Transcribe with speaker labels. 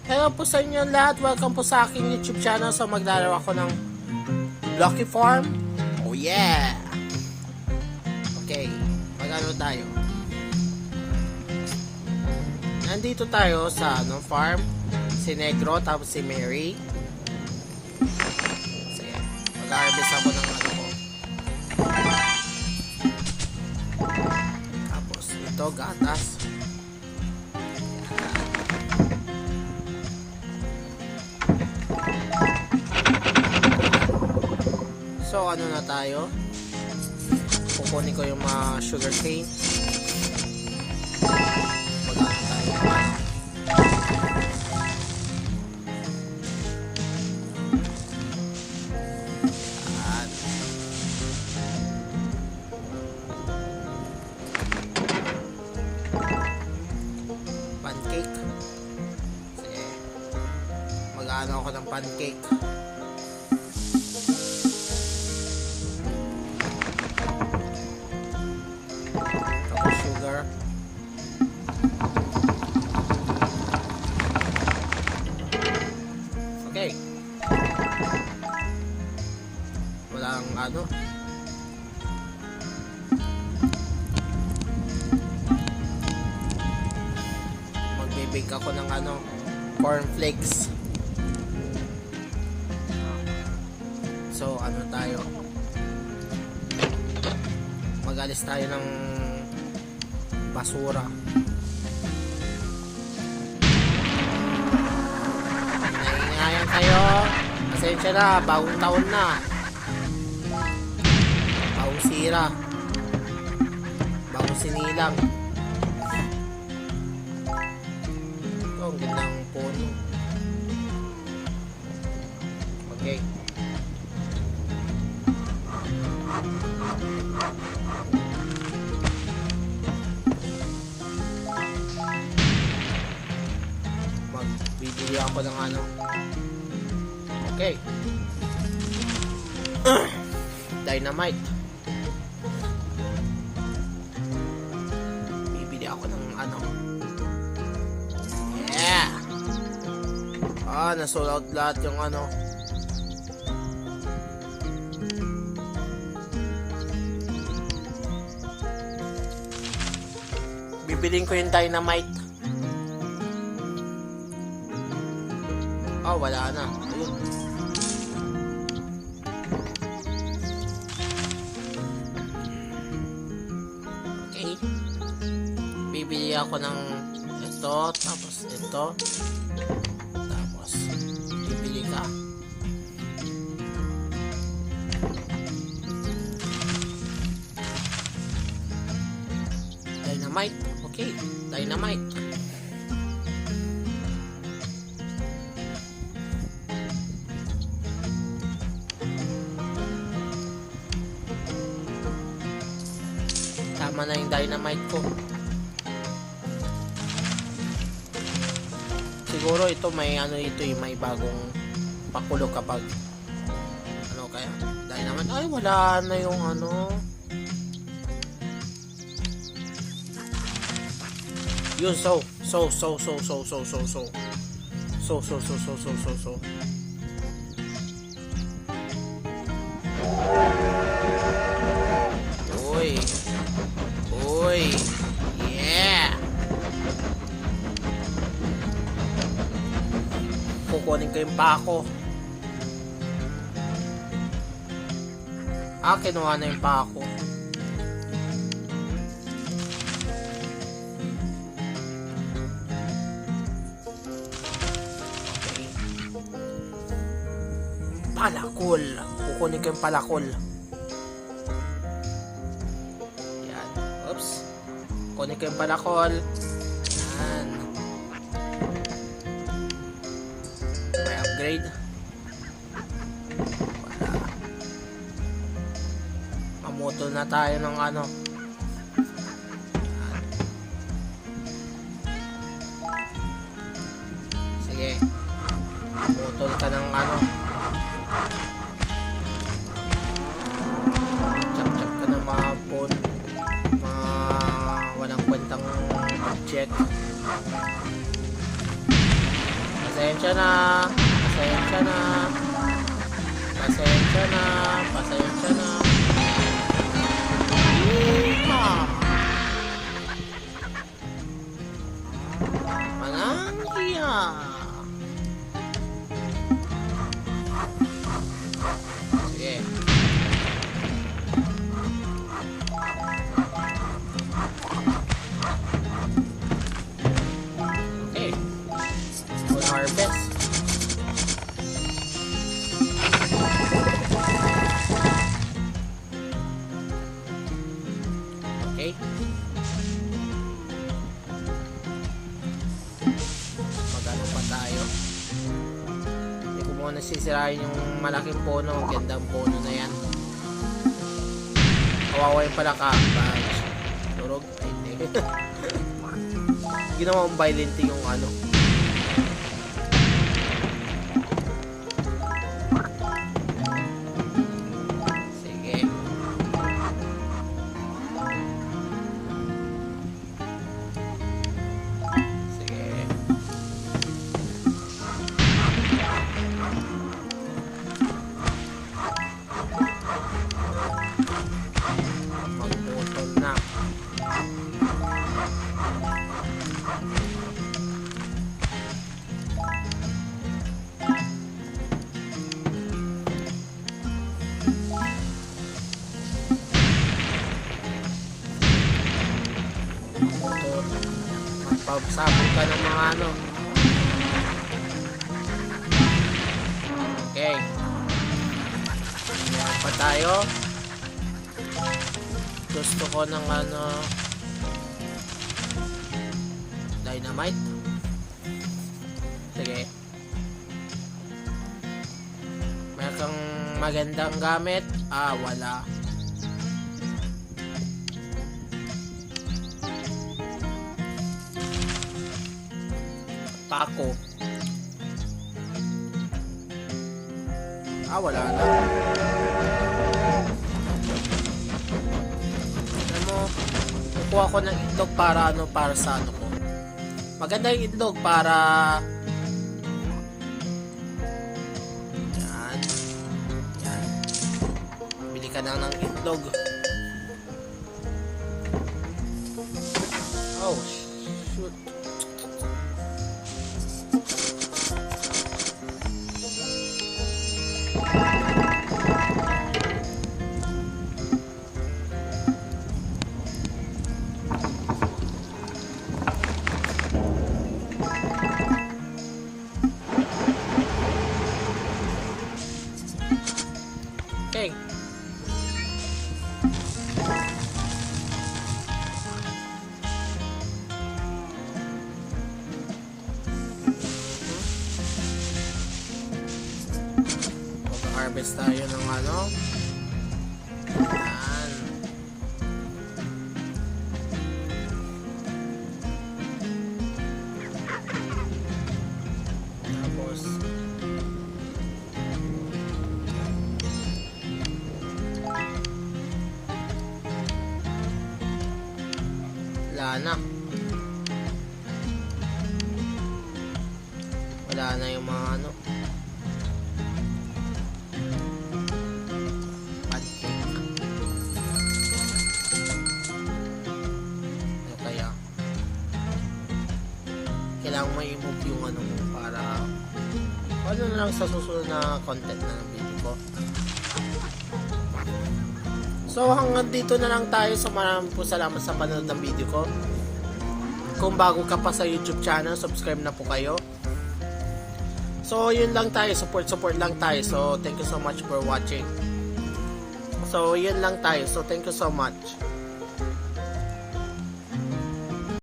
Speaker 1: Hello po sa inyo lahat. Welcome po sa aking YouTube channel. So maglalaro ako ng Blocky Farm. Oh yeah! Okay, magano tayo? Nandito tayo sa farm. Si Negro, tapos si Mary. Sige, mag-harvest ako ng ano ko. Tapos ito, gatas. So ano na tayo? Kukunin ko yung mga sugar cane. Magano tayo? Yan. Pancake. Sige. Magano ako ng pancake. Sugar. Okay. Walang ano. Magbibake ako ng ano, cornflakes. So ano tayo? Mag-alis tayo ng basura. Naingayan kayo. Pasensya na, bagong taon na. Bagong sira. Bagong sinilang. Ito, ang gandang puno. Okay. Magbibili ako ng ano. Okay. Dynamite. Bibili ako ng ano. Yeah. Nasold out lahat yung ano. Bibiling ko yung dynamite. Oh, wala na. Ayun. Okay. Bibili ako ng ito, tapos ito. Tapos bibili ka. Dynamite. Okay, dynamite. Tama na yung dynamite ko. Siguro ito may ano, ito may bagong pakulo kapag ano kaya dynamite. Ay, wala na yung ano. Yun, so Uy, yeah. Kukunin ko yung pako. Kinuha na yung pako. Okay. Palakol. Kukunin ko yung palakol. Kunin ko yung palakol. Yan. May upgrade. Wala. Mamutol na tayo ng ano. Yan. Sige. Mamutol ka ng ano. Chap-chap ka ng mga phone. Walang kwentang object. Kasi Pasensya na. Pasensya na. Pasensya na. Pasensya na. Yeehaw! Mananghiya! Sige. Okay. Full harvest. Okay. Magano pa tayo? Hindi ko muna sisirain yung malaking puno. Ang gandang puno na yan. Kawawa yung palaka-badge. Durog? Ay, hindi. Ginawa ang violent yung ano. Sige. Sige. Magputol na. Magpapasabog ka ng mga ano. Okay. Ayan pa tayo. Gusto ko ng ano, dynamite. Sige. Meron kang magandang gamit. Ah, wala. Pako. Ah, wala na. Alam mo, kukuha ko ng itlog para ano, para sa ano ko. Maganda yung itlog para yan. Yan. Bili ka na ng itlog. Oh, shoot. Okay. Mag-harvest tayo ng ano. Yan. Tapos wala na yung mga ano pancake. Ano kaya kailangan mo i-move yung ano para ano na lang sa susunod na content na ng video ko. So hanggang dito na lang tayo. So maraming po salamat sa panonood ng video ko. Kung bago ka pa sa YouTube channel, subscribe na po kayo. So yun lang tayo, support lang tayo. So thank you so much for watching. So yun lang tayo. So thank you so much.